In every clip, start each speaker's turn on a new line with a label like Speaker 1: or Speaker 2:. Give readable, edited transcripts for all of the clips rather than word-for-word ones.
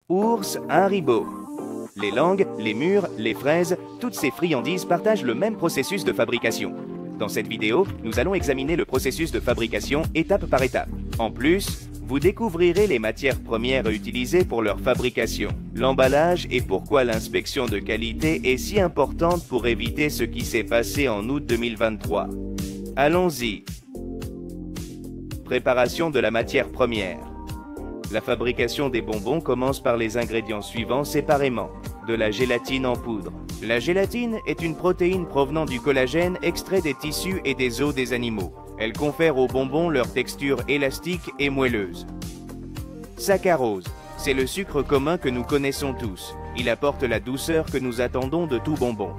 Speaker 1: Ours, Haribo. Les langues, les mûres, les fraises, toutes ces friandises partagent le même processus de fabrication. Dans cette vidéo, nous allons examiner le processus de fabrication étape par étape. En plus, vous découvrirez les matières premières utilisées pour leur fabrication, l'emballage et pourquoi l'inspection de qualité est si importante pour éviter ce qui s'est passé en août 2023. Allons-y. Préparation de la matière première. La fabrication des bonbons commence par les ingrédients suivants séparément. De la gélatine en poudre. La gélatine est une protéine provenant du collagène extrait des tissus et des os des animaux. Elle confère aux bonbons leur texture élastique et moelleuse. Saccharose, c'est le sucre commun que nous connaissons tous. Il apporte la douceur que nous attendons de tout bonbon.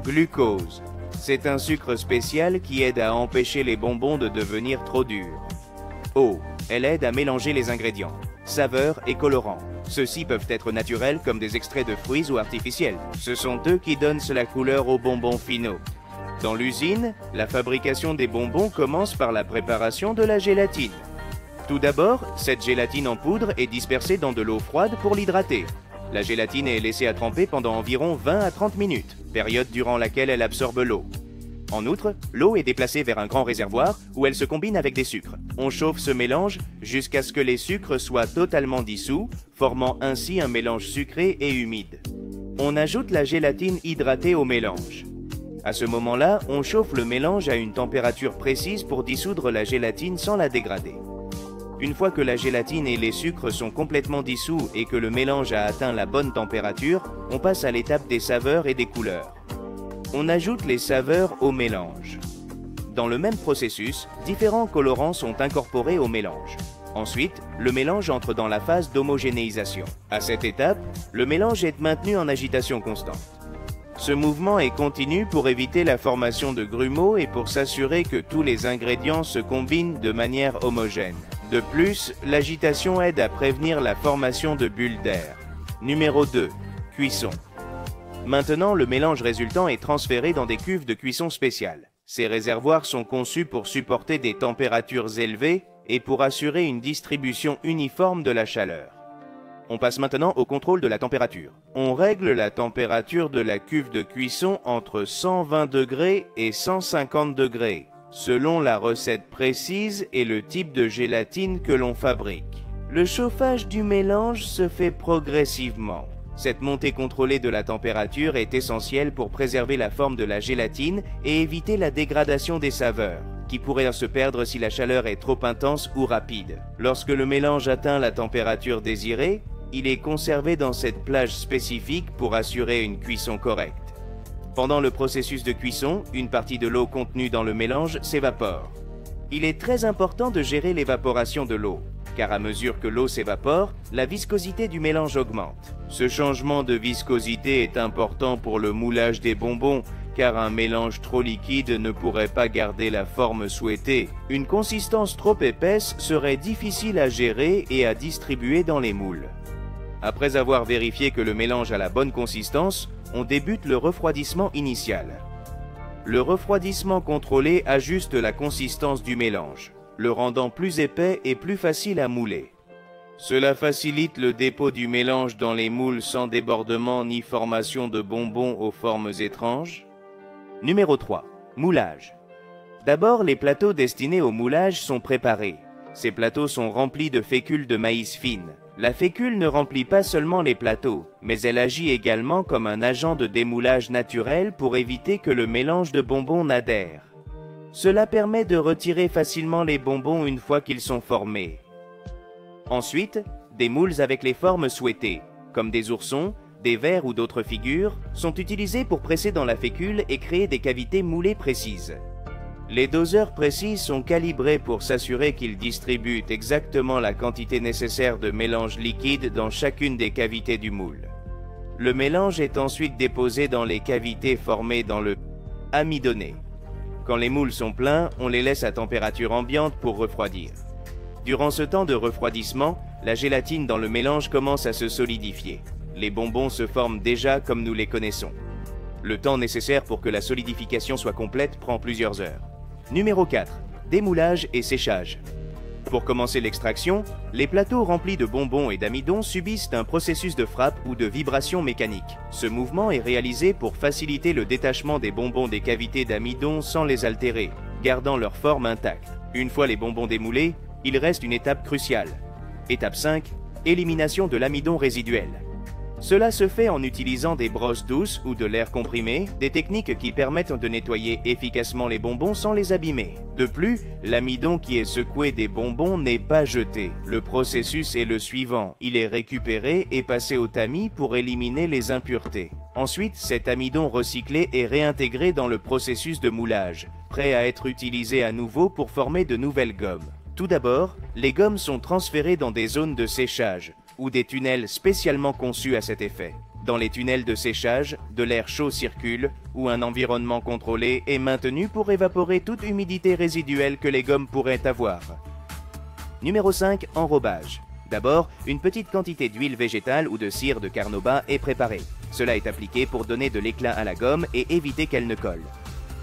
Speaker 1: Glucose, c'est un sucre spécial qui aide à empêcher les bonbons de devenir trop durs. Eau, elle aide à mélanger les ingrédients. Saveur et colorant. Ceux-ci peuvent être naturels comme des extraits de fruits ou artificiels. Ce sont eux qui donnent la couleur aux bonbons finaux. Dans l'usine, la fabrication des bonbons commence par la préparation de la gélatine. Tout d'abord, cette gélatine en poudre est dispersée dans de l'eau froide pour l'hydrater. La gélatine est laissée à tremper pendant environ 20 à 30 minutes, période durant laquelle elle absorbe l'eau. En outre, l'eau est déplacée vers un grand réservoir où elle se combine avec des sucres. On chauffe ce mélange jusqu'à ce que les sucres soient totalement dissous, formant ainsi un mélange sucré et humide. On ajoute la gélatine hydratée au mélange. À ce moment-là, on chauffe le mélange à une température précise pour dissoudre la gélatine sans la dégrader. Une fois que la gélatine et les sucres sont complètement dissous et que le mélange a atteint la bonne température, on passe à l'étape des saveurs et des couleurs. On ajoute les saveurs au mélange. Dans le même processus, différents colorants sont incorporés au mélange. Ensuite, le mélange entre dans la phase d'homogénéisation. À cette étape, le mélange est maintenu en agitation constante. Ce mouvement est continu pour éviter la formation de grumeaux et pour s'assurer que tous les ingrédients se combinent de manière homogène. De plus, l'agitation aide à prévenir la formation de bulles d'air. Numéro 2. Cuisson. Maintenant, le mélange résultant est transféré dans des cuves de cuisson spéciales. Ces réservoirs sont conçus pour supporter des températures élevées et pour assurer une distribution uniforme de la chaleur. On passe maintenant au contrôle de la température. On règle la température de la cuve de cuisson entre 120 degrés et 150 degrés, selon la recette précise et le type de gélatine que l'on fabrique. Le chauffage du mélange se fait progressivement. Cette montée contrôlée de la température est essentielle pour préserver la forme de la gélatine et éviter la dégradation des saveurs, qui pourraient se perdre si la chaleur est trop intense ou rapide. Lorsque le mélange atteint la température désirée, il est conservé dans cette plage spécifique pour assurer une cuisson correcte. Pendant le processus de cuisson, une partie de l'eau contenue dans le mélange s'évapore. Il est très important de gérer l'évaporation de l'eau, car à mesure que l'eau s'évapore, la viscosité du mélange augmente. Ce changement de viscosité est important pour le moulage des bonbons, car un mélange trop liquide ne pourrait pas garder la forme souhaitée. Une consistance trop épaisse serait difficile à gérer et à distribuer dans les moules. Après avoir vérifié que le mélange a la bonne consistance, on débute le refroidissement initial. Le refroidissement contrôlé ajuste la consistance du mélange, le rendant plus épais et plus facile à mouler. Cela facilite le dépôt du mélange dans les moules sans débordement ni formation de bonbons aux formes étranges. Numéro 3. Moulage. D'abord, les plateaux destinés au moulage sont préparés. Ces plateaux sont remplis de fécule de maïs fine. La fécule ne remplit pas seulement les plateaux, mais elle agit également comme un agent de démoulage naturel pour éviter que le mélange de bonbons n'adhère. Cela permet de retirer facilement les bonbons une fois qu'ils sont formés. Ensuite, des moules avec les formes souhaitées, comme des oursons, des vers ou d'autres figures, sont utilisés pour presser dans la fécule et créer des cavités moulées précises. Les doseurs précis sont calibrés pour s'assurer qu'ils distribuent exactement la quantité nécessaire de mélange liquide dans chacune des cavités du moule. Le mélange est ensuite déposé dans les cavités formées dans le amidonné. Quand les moules sont pleins, on les laisse à température ambiante pour refroidir. Durant ce temps de refroidissement, la gélatine dans le mélange commence à se solidifier. Les bonbons se forment déjà comme nous les connaissons. Le temps nécessaire pour que la solidification soit complète prend plusieurs heures. Numéro 4. Démoulage et séchage. Pour commencer l'extraction, les plateaux remplis de bonbons et d'amidon subissent un processus de frappe ou de vibration mécanique. Ce mouvement est réalisé pour faciliter le détachement des bonbons des cavités d'amidon sans les altérer, gardant leur forme intacte. Une fois les bonbons démoulés, il reste une étape cruciale. Étape 5, élimination de l'amidon résiduel. Cela se fait en utilisant des brosses douces ou de l'air comprimé, des techniques qui permettent de nettoyer efficacement les bonbons sans les abîmer. De plus, l'amidon qui est secoué des bonbons n'est pas jeté. Le processus est le suivant, il est récupéré et passé au tamis pour éliminer les impuretés. Ensuite, cet amidon recyclé est réintégré dans le processus de moulage, prêt à être utilisé à nouveau pour former de nouvelles gommes. Tout d'abord, les gommes sont transférées dans des zones de séchage, ou des tunnels spécialement conçus à cet effet. Dans les tunnels de séchage, de l'air chaud circule, où un environnement contrôlé est maintenu pour évaporer toute humidité résiduelle que les gommes pourraient avoir. Numéro 5, enrobage. D'abord, une petite quantité d'huile végétale ou de cire de carnauba est préparée. Cela est appliqué pour donner de l'éclat à la gomme et éviter qu'elle ne colle.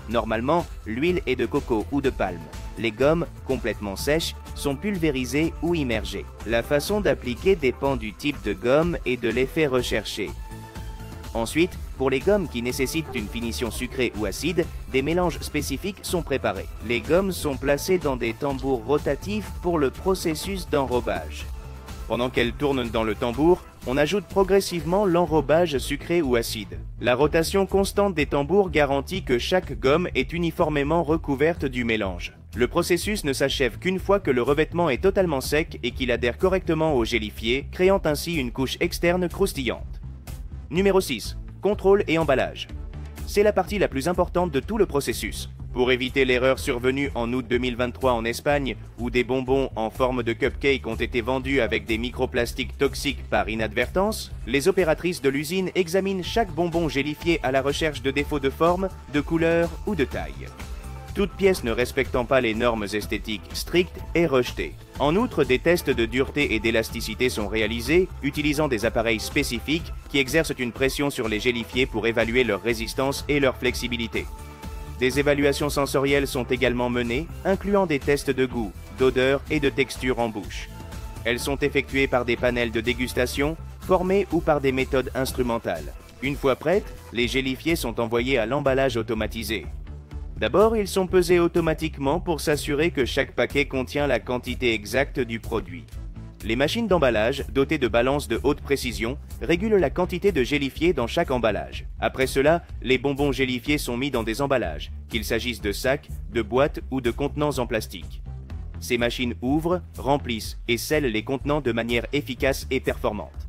Speaker 1: Normalement, l'huile est de coco ou de palme. Les gommes, complètement sèches, sont pulvérisées ou immergées. La façon d'appliquer dépend du type de gomme et de l'effet recherché. Ensuite, pour les gommes qui nécessitent une finition sucrée ou acide, des mélanges spécifiques sont préparés. Les gommes sont placées dans des tambours rotatifs pour le processus d'enrobage. Pendant qu'elles tournent dans le tambour, on ajoute progressivement l'enrobage sucré ou acide. La rotation constante des tambours garantit que chaque gomme est uniformément recouverte du mélange. Le processus ne s'achève qu'une fois que le revêtement est totalement sec et qu'il adhère correctement au gélifié, créant ainsi une couche externe croustillante. Numéro 6. Contrôle et emballage. C'est la partie la plus importante de tout le processus. Pour éviter l'erreur survenue en août 2023 en Espagne, où des bonbons en forme de cupcake ont été vendus avec des microplastiques toxiques par inadvertance, les opératrices de l'usine examinent chaque bonbon gélifié à la recherche de défauts de forme, de couleur ou de taille. Toute pièce ne respectant pas les normes esthétiques strictes est rejetée. En outre, des tests de dureté et d'élasticité sont réalisés, utilisant des appareils spécifiques qui exercent une pression sur les gélifiés pour évaluer leur résistance et leur flexibilité. Des évaluations sensorielles sont également menées, incluant des tests de goût, d'odeur et de texture en bouche. Elles sont effectuées par des panels de dégustation, formés ou par des méthodes instrumentales. Une fois prêtes, les gélifiés sont envoyés à l'emballage automatisé. D'abord, ils sont pesés automatiquement pour s'assurer que chaque paquet contient la quantité exacte du produit. Les machines d'emballage, dotées de balances de haute précision, régulent la quantité de gélifié dans chaque emballage. Après cela, les bonbons gélifiés sont mis dans des emballages, qu'il s'agisse de sacs, de boîtes ou de contenants en plastique. Ces machines ouvrent, remplissent et scellent les contenants de manière efficace et performante.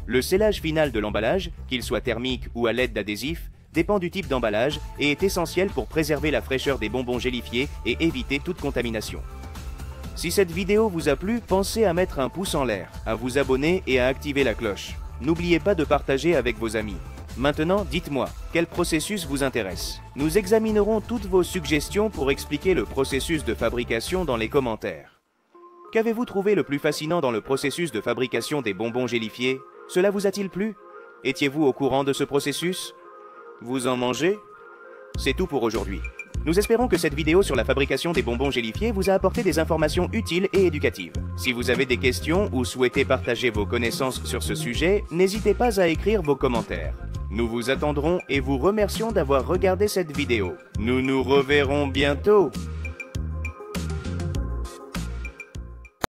Speaker 1: Le scellage final de l'emballage, qu'il soit thermique ou à l'aide d'adhésifs, dépend du type d'emballage et est essentiel pour préserver la fraîcheur des bonbons gélifiés et éviter toute contamination. Si cette vidéo vous a plu, pensez à mettre un pouce en l'air, à vous abonner et à activer la cloche. N'oubliez pas de partager avec vos amis. Maintenant, dites-moi, quel processus vous intéresse? Nous examinerons toutes vos suggestions pour expliquer le processus de fabrication dans les commentaires. Qu'avez-vous trouvé le plus fascinant dans le processus de fabrication des bonbons gélifiés? Cela vous a-t-il plu? Étiez-vous au courant de ce processus? Vous en mangez? C'est tout pour aujourd'hui. Nous espérons que cette vidéo sur la fabrication des bonbons gélifiés vous a apporté des informations utiles et éducatives. Si vous avez des questions ou souhaitez partager vos connaissances sur ce sujet, n'hésitez pas à écrire vos commentaires. Nous vous attendrons et vous remercions d'avoir regardé cette vidéo. Nous nous reverrons bientôt.